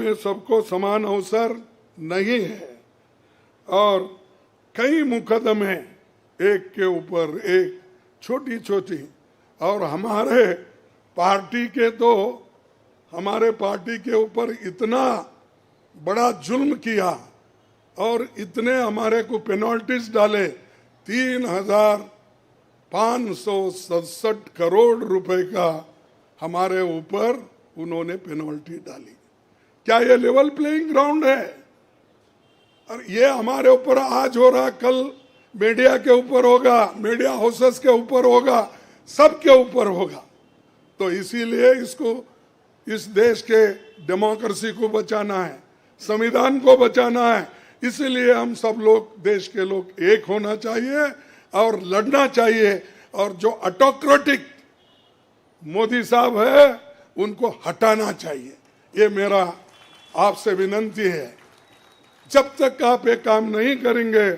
में सबको समान अवसर नहीं है और कई मुकदमे एक के ऊपर एक छोटी छोटी, और हमारे पार्टी के ऊपर इतना बड़ा जुल्म किया और इतने हमारे को पेनल्टीज डाले। 3,567 करोड़ रुपए का हमारे ऊपर उन्होंने पेनल्टी डाली। क्या ये लेवल प्लेइंग ग्राउंड है? और ये हमारे ऊपर आज हो रहा, कल मीडिया के ऊपर होगा, मीडिया हाउसेस के ऊपर होगा, सबके ऊपर होगा। तो इसीलिए इस देश के डेमोक्रेसी को बचाना है, संविधान को बचाना है। इसीलिए हम सब लोग, देश के लोग एक होना चाहिए और लड़ना चाहिए। और जो ऑटोक्रेटिक मोदी साहब है उनको हटाना चाहिए। ये मेरा आपसे विनती है। जब तक आप ये काम नहीं करेंगे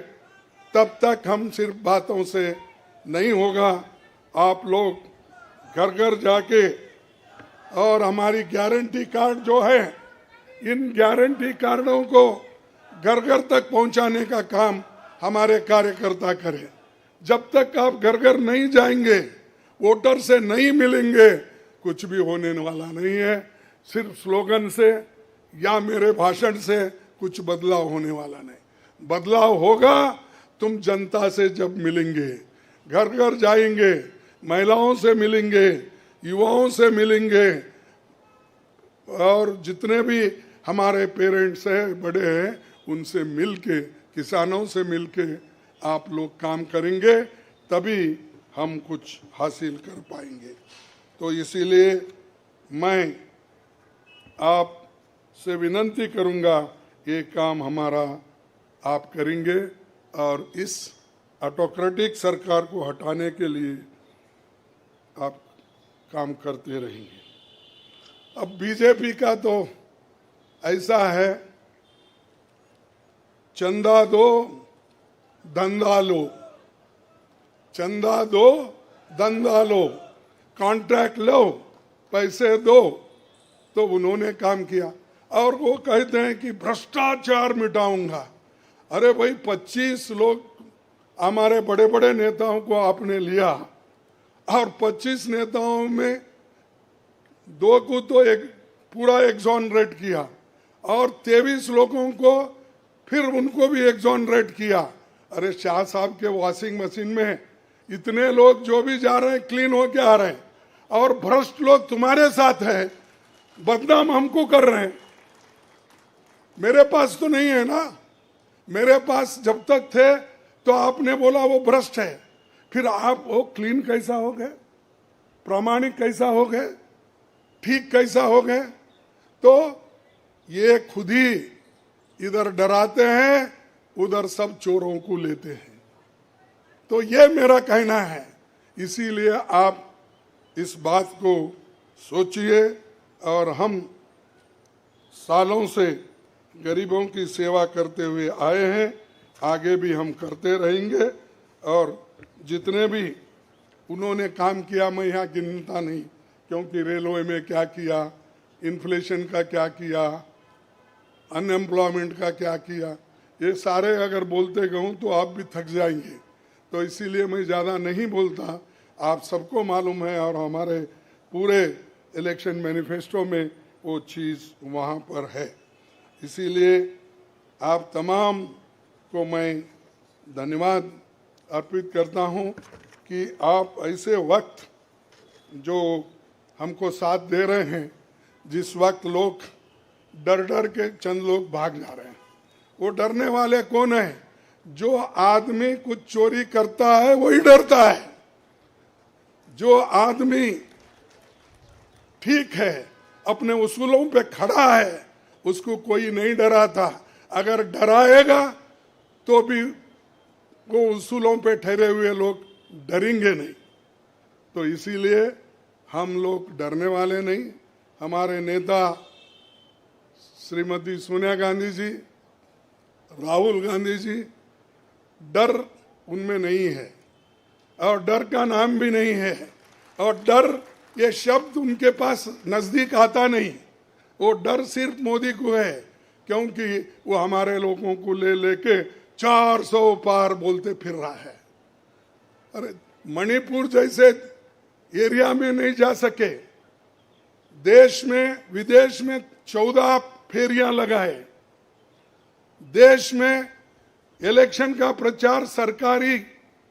तब तक हम सिर्फ बातों से नहीं होगा। आप लोग घर घर जाके और हमारी गारंटी कार्ड जो है, इन गारंटी कार्डों को घर घर तक पहुंचाने का काम हमारे कार्यकर्ता करें। जब तक आप घर घर नहीं जाएंगे, वोटर से नहीं मिलेंगे, कुछ भी होने वाला नहीं है। सिर्फ स्लोगन से या मेरे भाषण से कुछ बदलाव होने वाला नहीं। बदलाव होगा तुम जनता से जब मिलेंगे, घर घर जाएंगे, महिलाओं से मिलेंगे, युवाओं से मिलेंगे, और जितने भी हमारे पेरेंट्स हैं, बड़े हैं, उनसे मिलके, किसानों से मिलके आप लोग काम करेंगे, तभी हम कुछ हासिल कर पाएंगे। तो इसीलिए मैं आपसे विनती करूंगा, ये काम हमारा आप करेंगे और इस ऑटोक्रेटिक सरकार को हटाने के लिए आप काम करते रहेंगे। अब बीजेपी का तो ऐसा है, चंदा दो धंधा लो, चंदा दो धंधा लो, कॉन्ट्रैक्ट लो, पैसे दो। तो उन्होंने काम किया और वो कहते हैं कि भ्रष्टाचार मिटाऊंगा। अरे भाई, 25 लोग हमारे बड़े बड़े नेताओं को आपने लिया और 25 नेताओं में 2 को तो एक पूरा एक्सोनरेट किया और 23 लोगों को फिर उनको भी एक्सोनरेट किया। अरे शाह साहब के वॉशिंग मशीन में इतने लोग जो भी जा रहे हैं क्लीन होके आ रहे हैं, और भ्रष्ट लोग तुम्हारे साथ है, बदनाम हमको कर रहे हैं। मेरे पास तो नहीं है ना, मेरे पास जब तक थे तो आपने बोला वो भ्रष्ट है, फिर आप वो क्लीन कैसा हो गए, प्रामाणिक कैसा हो गए, ठीक कैसा हो गए? तो ये खुद ही इधर डराते हैं, उधर सब चोरों को लेते हैं। तो ये मेरा कहना है। इसीलिए आप इस बात को सोचिए, और हम सालों से गरीबों की सेवा करते हुए आए हैं, आगे भी हम करते रहेंगे। और जितने भी उन्होंने काम किया, मैं यहाँ गिनता नहीं, क्योंकि रेलवे में क्या किया, इन्फ्लेशन का क्या किया, अनएम्प्लॉयमेंट का क्या किया, ये सारे अगर बोलते कहूँ तो आप भी थक जाएंगे। तो इसीलिए मैं ज़्यादा नहीं बोलता। आप सबको मालूम है और हमारे पूरे इलेक्शन मैनिफेस्टो में वो चीज़ वहाँ पर है। इसीलिए आप तमाम को मैं धन्यवाद अर्पित करता हूँ कि आप ऐसे वक्त जो हमको साथ दे रहे हैं, जिस वक्त लोग डर डर के चंद लोग भाग जा रहे हैं। वो डरने वाले कौन है? जो आदमी कुछ चोरी करता है वही डरता है। जो आदमी ठीक है, अपने उसूलों पे खड़ा है, उसको कोई नहीं डराता। अगर डराएगा तो भी वो उसूलों पे ठहरे हुए लोग डरेंगे नहीं। तो इसीलिए हम लोग डरने वाले नहीं। हमारे नेता श्रीमती सोनिया गांधी जी, राहुल गांधी जी, डर उनमें नहीं है और डर का नाम भी नहीं है, और डर ये शब्द उनके पास नजदीक आता नहीं। वो डर सिर्फ मोदी को है, क्योंकि वो हमारे लोगों को ले लेके 400 पार बोलते फिर रहा है। अरे मणिपुर जैसे एरिया में नहीं जा सके, देश में विदेश में 14 फेरियां लगाए, देश में इलेक्शन का प्रचार सरकारी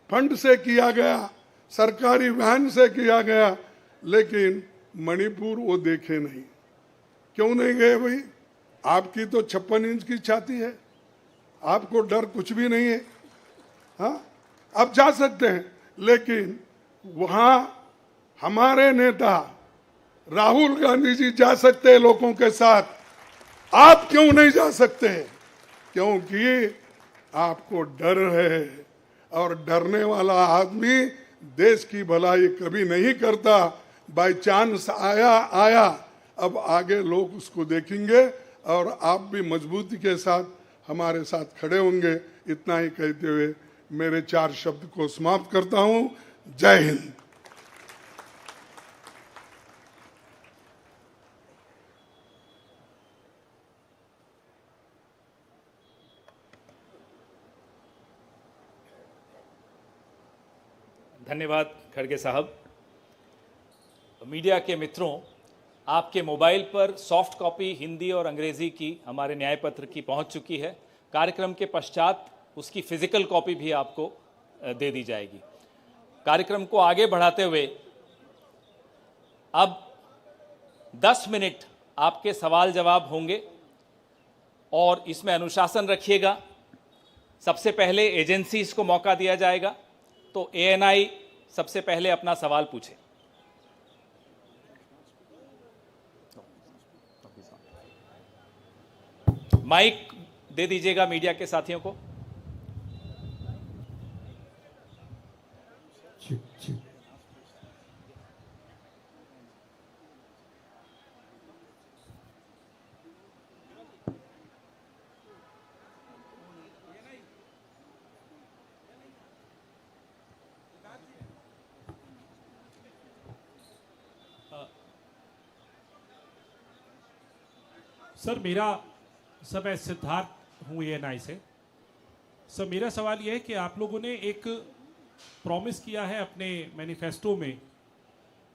फंड से किया गया, सरकारी वैन से किया गया, लेकिन मणिपुर वो देखे नहीं। क्यों नहीं गए भाई? आपकी तो 56 इंच की छाती है, आपको डर कुछ भी नहीं है। हाँ, आप जा सकते हैं, लेकिन वहां हमारे नेता राहुल गांधी जी जा सकते हैं लोगों के साथ, आप क्यों नहीं जा सकते? क्योंकि आपको डर है, और डरने वाला आदमी देश की भलाई कभी नहीं करता। बाय चांस आया, अब आगे लोग उसको देखेंगे और आप भी मजबूती के साथ हमारे साथ खड़े होंगे। इतना ही कहते हुए मेरे 4 शब्द को समाप्त करता हूं। जय हिंद। धन्यवाद खड़गे साहब। मीडिया के मित्रों, आपके मोबाइल पर सॉफ्ट कॉपी हिंदी और अंग्रेजी की हमारे न्याय पत्र की पहुंच चुकी है। कार्यक्रम के पश्चात उसकी फिजिकल कॉपी भी आपको दे दी जाएगी। कार्यक्रम को आगे बढ़ाते हुए अब 10 मिनट आपके सवाल जवाब होंगे और इसमें अनुशासन रखिएगा। सबसे पहले एजेंसीज को मौका दिया जाएगा, तो एएनआई सबसे पहले अपना सवाल पूछे। माइक दे दीजिएगा मीडिया के साथियों को। सर मैं सिद्धार्थ हूँ एएनआई से। सर मेरा सवाल यह है कि आप लोगों ने एक प्रॉमिस किया है अपने मैनिफेस्टो में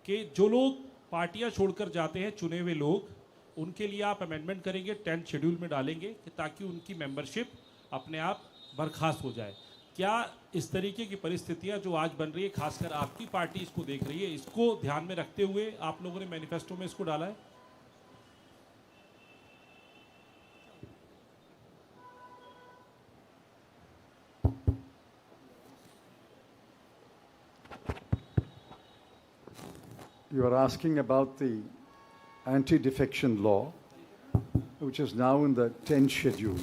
कि जो लोग पार्टियां छोड़कर जाते हैं, चुने हुए लोग, उनके लिए आप अमेंडमेंट करेंगे, 10th शेड्यूल में डालेंगे कि ताकि उनकी मेंबरशिप अपने आप बर्खास्त हो जाए। क्या इस तरीके की परिस्थितियां जो आज बन रही है, खासकर आपकी पार्टी इसको देख रही है, इसको ध्यान में रखते हुए आप लोगों ने मैनिफेस्टो में इसको डाला है? You are asking about the anti-defection law, which is now in the 10th schedule.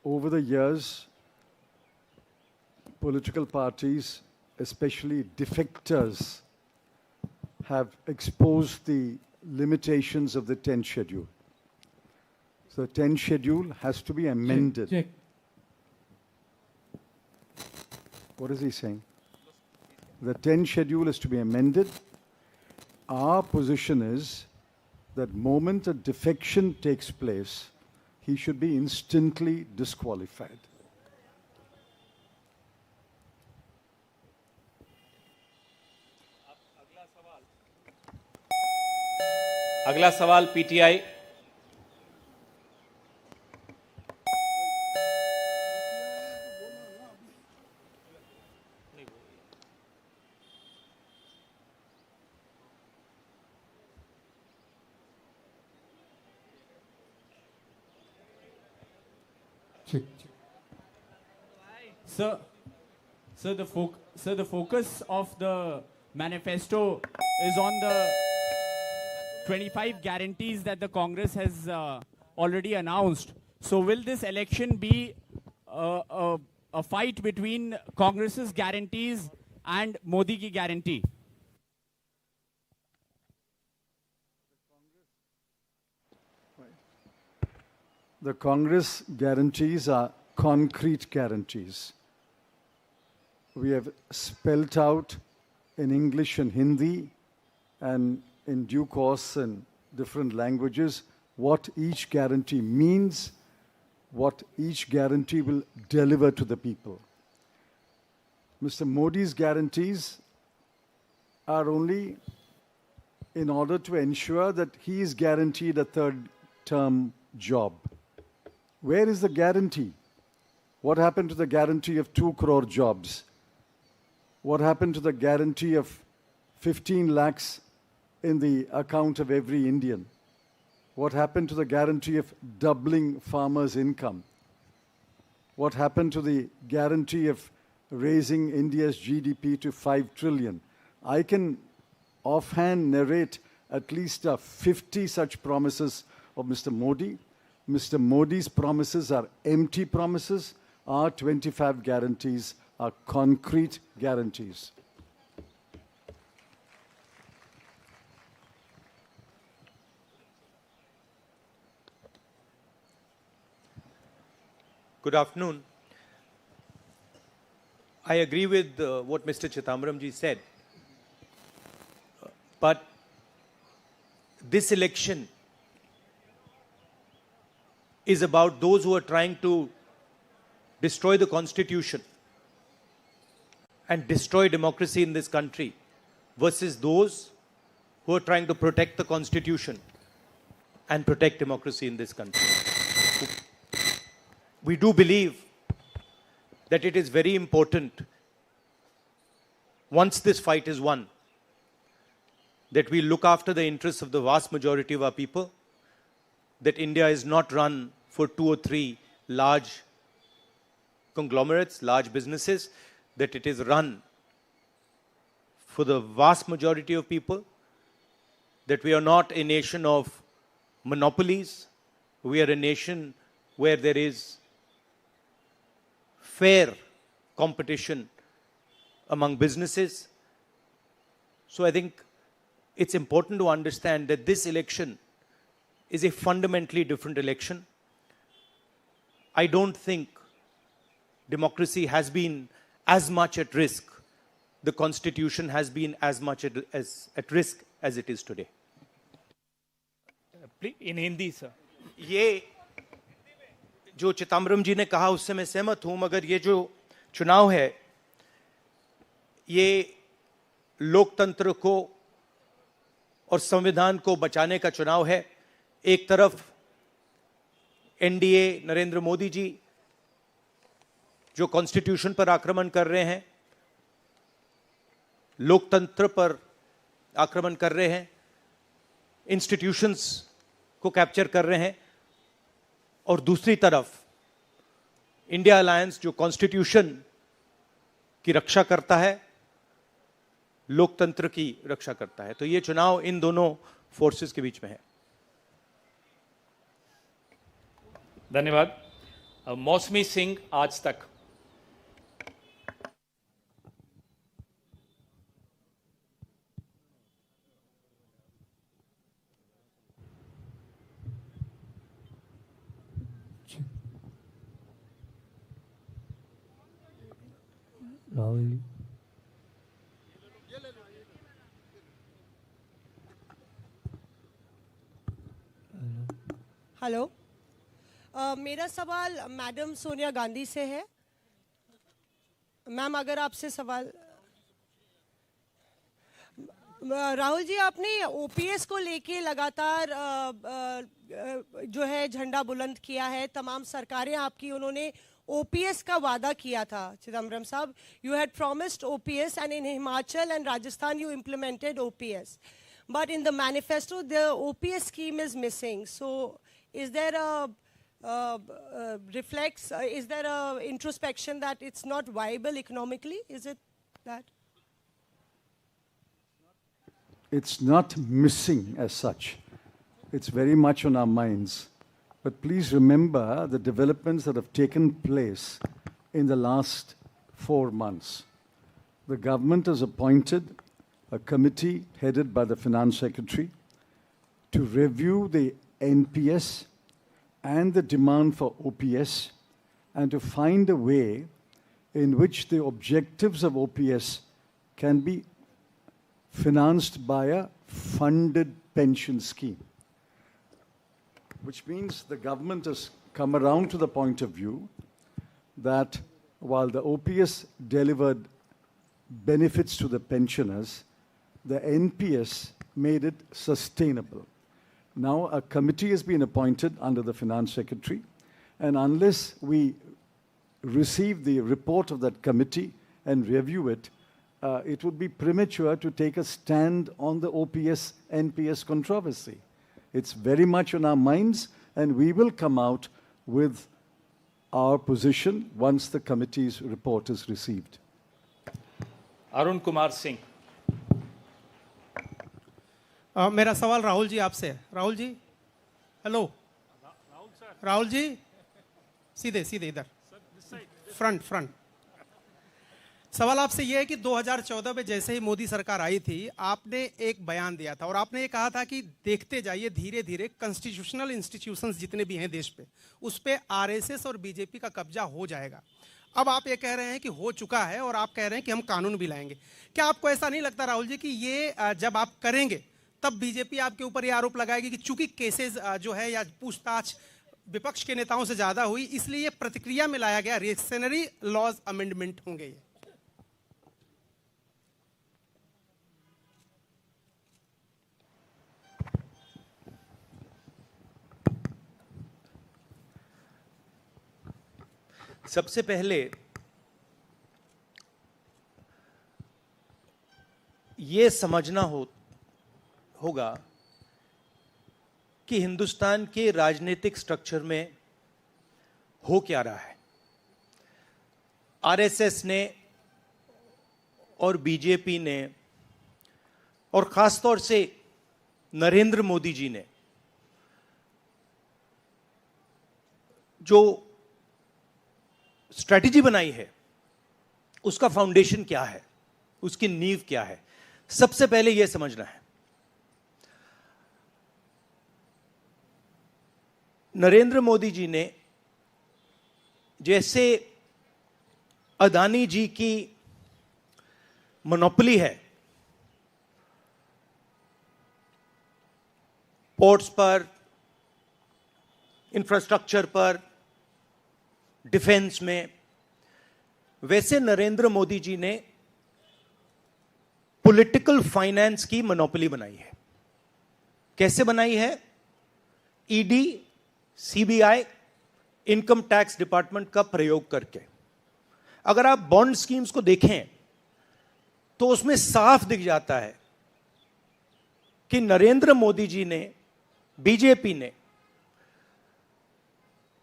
Over the years, political parties, especially defectors, have exposed the limitations of the 10th schedule. So the 10th schedule has to be amended. Check. What is he saying? The 10th schedule is to be amended. Our position is that moment a defection takes place, he should be instantly disqualified. अगला सवाल PTI. Sir, the focus of the manifesto is on the 25 guarantees that the Congress has already announced. So will this election be a fight between Congress's guarantees and Modi ki guarantee? The Congress guarantees are concrete guarantees. We have spelt out in English and Hindi, and in due course in different languages what each guarantee means, what each guarantee will deliver to the people. Mr. Modi's guarantees are only in order to ensure that he is guaranteed a third-term job. Where is the guarantee? What happened to the guarantee of 2 crore jobs? What happened to the guarantee of 15 lakhs in the account of every Indian? What happened to the guarantee of doubling farmers' income? What happened to the guarantee of raising India's GDP to 5 trillion? I can offhand narrate at least 50 such promises of Mr. Modi. Mr. Modi's promises are empty promises. Our 25 guarantees are concrete guarantees. Good afternoon. I agree with what Mr. Chidambaram ji said. But this election is about those who are trying to destroy the constitution and destroy democracy in this country versus those who are trying to protect the constitution and protect democracy in this country. We do believe that it is very important, once this fight is won, that we look after the interests of the vast majority of our people, that India is not run for 2 or 3 large conglomerates, large businesses, that it is run for the vast majority of people, that we are not a nation of monopolies, we are a nation where there is fair competition among businesses. So I think it's important to understand that this election is a fundamentally different election. I don't think democracy has been as much at risk, the constitution has been as much at risk as it is today. In Hindi, sir. ये जो चिदम्बरम जी ने कहा उससे मैं सहमत हूं, मगर ये जो चुनाव है ये लोकतंत्र को और संविधान को बचाने का चुनाव है। एक तरफ एनडीए नरेंद्र मोदी जी जो कॉन्स्टिट्यूशन पर आक्रमण कर रहे हैं, लोकतंत्र पर आक्रमण कर रहे हैं, इंस्टीट्यूशंस को कैप्चर कर रहे हैं, और दूसरी तरफ इंडिया अलायंस जो कॉन्स्टिट्यूशन की रक्षा करता है, लोकतंत्र की रक्षा करता है। तो ये चुनाव इन दोनों फोर्सेस के बीच में है। धन्यवाद। मौसमी सिंह, आज तक। राहुल हेलो, मेरा सवाल मैडम सोनिया गांधी से है। मैम, अगर आपसे सवाल, राहुल जी, आपने ओपीएस को लेके लगातार जो है झंडा बुलंद किया है। तमाम सरकारें आपकी, उन्होंने ओपीएस का वादा किया था। चिदम्बरम साहब, you had promised OPS and in Himachal and Rajasthan you implemented OPS, but in the manifesto the OPS scheme is missing. So is there is there a introspection that it's not viable economically? Is it that? It's not missing as such. It's very much on our minds. But please remember the developments that have taken place in the last 4 months. The government has appointed a committee headed by the Finance Secretary to review the NPS and the demand for OPS and to find a way in which the objectives of OPS can be financed by a funded pension scheme. which means the government has come around to the point of view that while the OPS delivered benefits to the pensioners, the NPS made it sustainable. Now a committee has been appointed under the Finance Secretary, and unless we receive the report of that committee and review it, it would be premature to take a stand on the OPS NPS controversy. It's very much on our minds, and we will come out with our position once the committee's report is received. Arun Kumar Singh. मेरा सवाल राहुल जी आपसे है। Rahul ji, hello. Rahul ji, सीधे सीधे इधर, front. सवाल आपसे यह है कि 2014 में जैसे ही मोदी सरकार आई थी, आपने एक बयान दिया था और आपने ये कहा था कि देखते जाइए धीरे धीरे कॉन्स्टिट्यूशनल इंस्टीट्यूशंस जितने भी हैं देश पे, उस पे आरएसएस और बीजेपी का कब्जा हो जाएगा। अब आप ये कह रहे हैं कि हो चुका है और आप कह रहे हैं कि हम कानून भी लाएंगे। क्या आपको ऐसा नहीं लगता राहुल जी कि ये जब आप करेंगे तब बीजेपी आपके ऊपर ये आरोप लगाएगी कि चूंकि केसेस जो है या पूछताछ विपक्ष के नेताओं से ज्यादा हुई, इसलिए ये प्रतिक्रिया में लाया गया रिएक्शनरी लॉज अमेंडमेंट होंगे ये? सबसे पहले ये समझना होगा कि हिंदुस्तान के राजनीतिक स्ट्रक्चर में हो क्या रहा है। आरएसएस ने और बीजेपी ने और खासतौर से नरेंद्र मोदी जी ने जो स्ट्रैटेजी बनाई है, उसका फाउंडेशन क्या है, उसकी नींव क्या है, सबसे पहले यह समझना है। नरेंद्र मोदी जी ने जैसे अदानी जी की मोनोपोली है पोर्ट्स पर, इंफ्रास्ट्रक्चर पर, डिफेंस में, वैसे नरेंद्र मोदी जी ने पॉलिटिकल फाइनेंस की मोनोपोली बनाई है। कैसे बनाई है? ED, CBI, income tax department का प्रयोग करके। अगर आप बॉन्ड स्कीम्स को देखें तो उसमें साफ दिख जाता है कि नरेंद्र मोदी जी ने, बीजेपी ने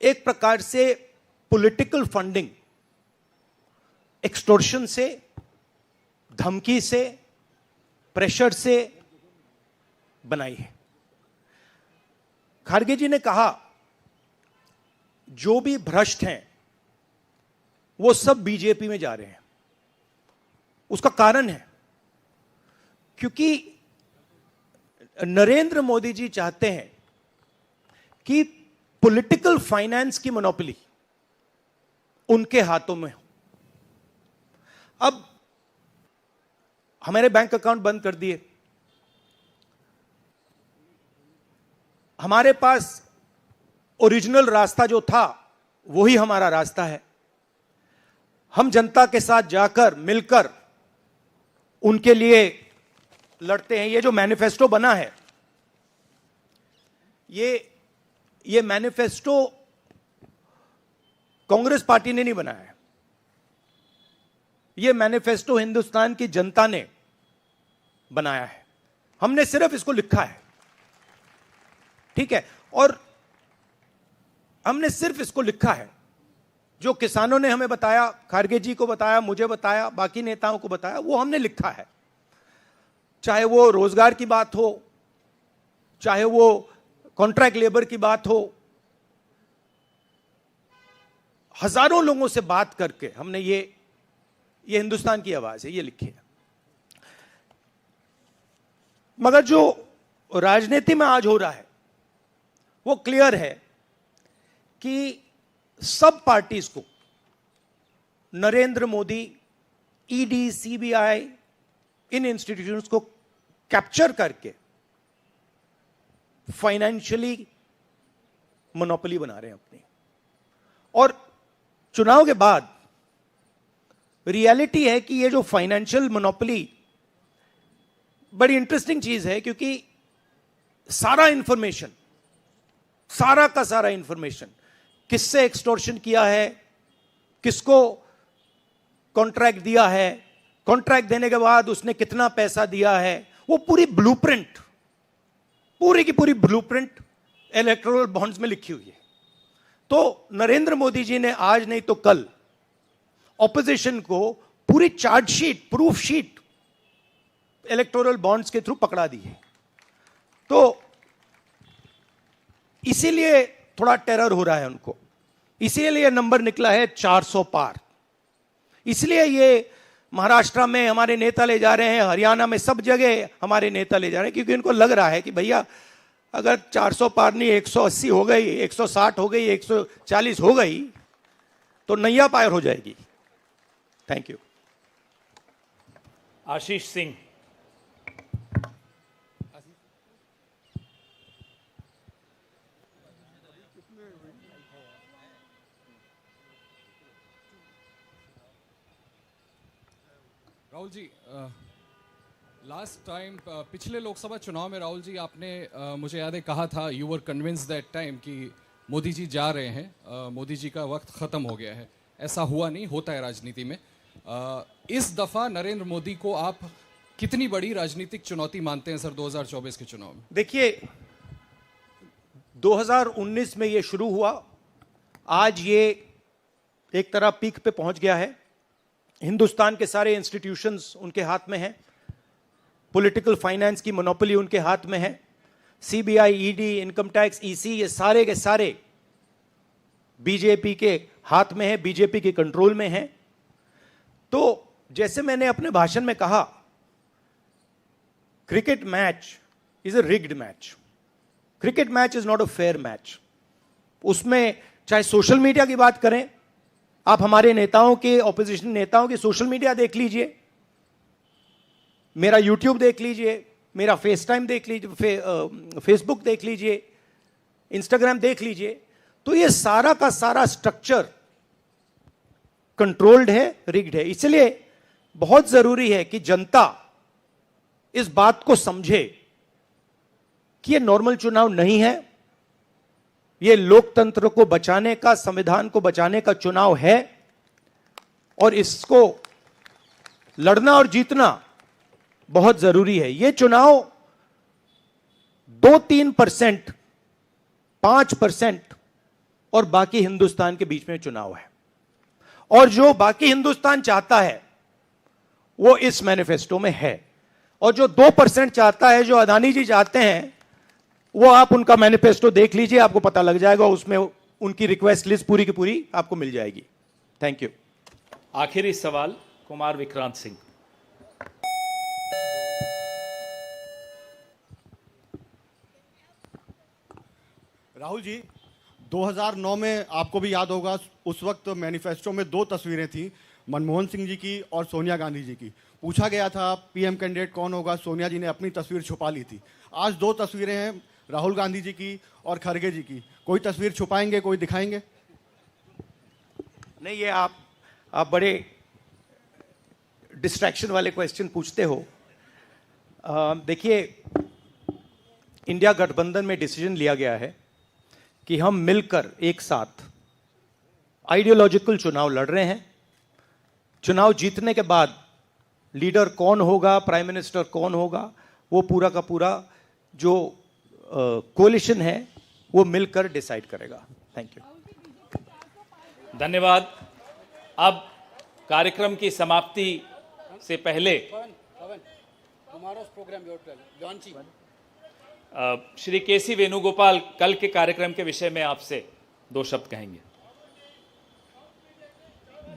एक प्रकार से पॉलिटिकल फंडिंग एक्सटॉर्शन से, धमकी से, प्रेशर से बनाई है। खारगे जी ने कहा जो भी भ्रष्ट हैं वो सब बीजेपी में जा रहे हैं। उसका कारण है क्योंकि नरेंद्र मोदी जी चाहते हैं कि पॉलिटिकल फाइनेंस की मोनोपोली उनके हाथों में हो। अब हमारे बैंक अकाउंट बंद कर दिए, हमारे पास ओरिजिनल रास्ता जो था वही हमारा रास्ता है। हम जनता के साथ जाकर मिलकर उनके लिए लड़ते हैं। ये जो मैनिफेस्टो बना है, ये मैनिफेस्टो कांग्रेस पार्टी ने नहीं बनाया है। ये मैनिफेस्टो हिंदुस्तान की जनता ने बनाया है। हमने सिर्फ इसको लिखा है, ठीक है, और हमने सिर्फ इसको लिखा है। जो किसानों ने हमें बताया, खारगे जी को बताया, मुझे बताया, बाकी नेताओं को बताया, वो हमने लिखा है। चाहे वो रोजगार की बात हो, चाहे वो कॉन्ट्रैक्ट लेबर की बात हो, हजारों लोगों से बात करके हमने ये हिंदुस्तान की आवाज है, ये लिखी है। मगर जो राजनीति में आज हो रहा है वो क्लियर है कि सब पार्टीज को नरेंद्र मोदी, ईडी, सीबीआई, इन इंस्टीट्यूशंस को कैप्चर करके फाइनेंशियली मोनोपोली बना रहे हैं अपनी। और चुनाव के बाद रियलिटी है कि ये जो फाइनेंशियल मोनोपोली बड़ी इंटरेस्टिंग चीज है, क्योंकि सारा इंफॉर्मेशन, सारा का सारा इंफॉर्मेशन, किससे एक्सटॉर्शन किया है, किसको कॉन्ट्रैक्ट दिया है, कॉन्ट्रैक्ट देने के बाद उसने कितना पैसा दिया है, वो पूरी ब्लूप्रिंट, पूरी की पूरी ब्लूप्रिंट इलेक्टोरल बॉन्ड्स में लिखी हुई है। तो नरेंद्र मोदी जी ने आज नहीं तो कल ऑपोजिशन को पूरी chargesheet, proof sheet electoral bonds के थ्रू पकड़ा दी है। तो इसीलिए थोड़ा टेरर हो रहा है उनको, इसीलिए नंबर निकला है 400 पार। इसलिए ये महाराष्ट्र में हमारे नेता ले जा रहे हैं, हरियाणा में सब जगह हमारे नेता ले जा रहे हैं, क्योंकि इनको लग रहा है कि भैया अगर 400 पार नहीं 180 हो गई, 160 हो गई, 140 हो गई तो नैया पार हो जाएगी। Thank you. Ashish Singh. Rahul ji, last time पिछले लोकसभा चुनाव में राहुल जी आपने मुझे याद है कहा था, you were convince that time कि मोदी जी जा रहे हैं, मोदी जी का वक्त ख़त्म हो गया है। ऐसा हुआ नहीं, होता है राजनीति में। इस दफ़ा नरेंद्र मोदी को आप कितनी बड़ी राजनीतिक चुनौती मानते हैं सर 2024 के चुनाव में? देखिए, 2019 में ये शुरू हुआ, आज ये एक तरह पीक पे पहुंच गया है। हिंदुस्तान के सारे इंस्टीट्यूशंस उनके हाथ में हैं, पॉलिटिकल फाइनेंस की मोनोपोली उनके हाथ में है, CBI, ED, income tax, EC, ये सारे के सारे बीजेपी के हाथ में है, बीजेपी के कंट्रोल में है। तो जैसे मैंने अपने भाषण में कहा, cricket match is a rigged match. Cricket match is not a fair match. उसमें चाहे सोशल मीडिया की बात करें, आप हमारे नेताओं के, ऑपोजिशन नेताओं के सोशल मीडिया देख लीजिए, मेरा यूट्यूब देख लीजिए, मेरा फेस टाइम देख लीजिए, फेसबुक देख लीजिए, इंस्टाग्राम देख लीजिए, तो ये सारा का सारा स्ट्रक्चर कंट्रोल्ड है, रिग्ड है। इसलिए बहुत जरूरी है कि जनता इस बात को समझे कि ये नॉर्मल चुनाव नहीं है, ये लोकतंत्र को बचाने का, संविधान को बचाने का चुनाव है, और इसको लड़ना और जीतना बहुत जरूरी है। ये चुनाव 2-3%, 5% और बाकी हिंदुस्तान के बीच में चुनाव है, और जो बाकी हिंदुस्तान चाहता है वो इस मैनिफेस्टो में है, और जो 2% चाहता है, जो अदानी जी चाहते हैं, वो आप उनका मैनिफेस्टो देख लीजिए, आपको पता लग जाएगा, उसमें उनकी रिक्वेस्ट लिस्ट पूरी की पूरी आपको मिल जाएगी। Thank you. आखिरी सवाल कुमार विक्रांत सिंह। राहुल जी, 2009 में आपको भी याद होगा, उस वक्त मैनिफेस्टो में 2 तस्वीरें थी, मनमोहन सिंह जी की और सोनिया गांधी जी की। पूछा गया था पीएम कैंडिडेट कौन होगा, सोनिया जी ने अपनी तस्वीर छुपा ली थी। आज 2 तस्वीरें हैं, राहुल गांधी जी की और खड़गे जी की। कोई तस्वीर छुपाएंगे, कोई दिखाएंगे? नहीं, ये आप बड़े डिस्ट्रैक्शन वाले क्वेश्चन पूछते हो। देखिए, इंडिया गठबंधन में डिसीजन लिया गया है कि हम मिलकर एक साथ आइडियोलॉजिकल चुनाव लड़ रहे हैं। चुनाव जीतने के बाद लीडर कौन होगा, प्राइम मिनिस्टर कौन होगा, वो पूरा का पूरा जो कोलिशन है वो मिलकर डिसाइड करेगा। Thank you. धन्यवाद। अब कार्यक्रम की समाप्ति से पहले श्री केसी वेणुगोपाल कल के कार्यक्रम के विषय में आपसे 2 शब्द कहेंगे।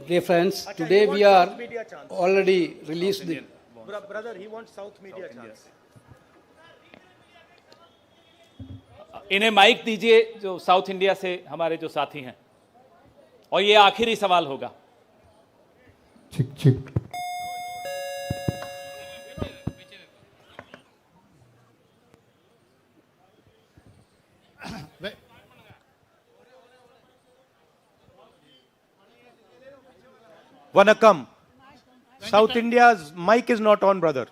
Dear friends, today we are already released the... Brother, he wants South media chance. इन्हें माइक दीजिए, जो साउथ इंडिया से हमारे जो साथी हैं, और ये आखिरी सवाल होगा। चिक चिक। Vanakkam. South India's mic is not on, brother.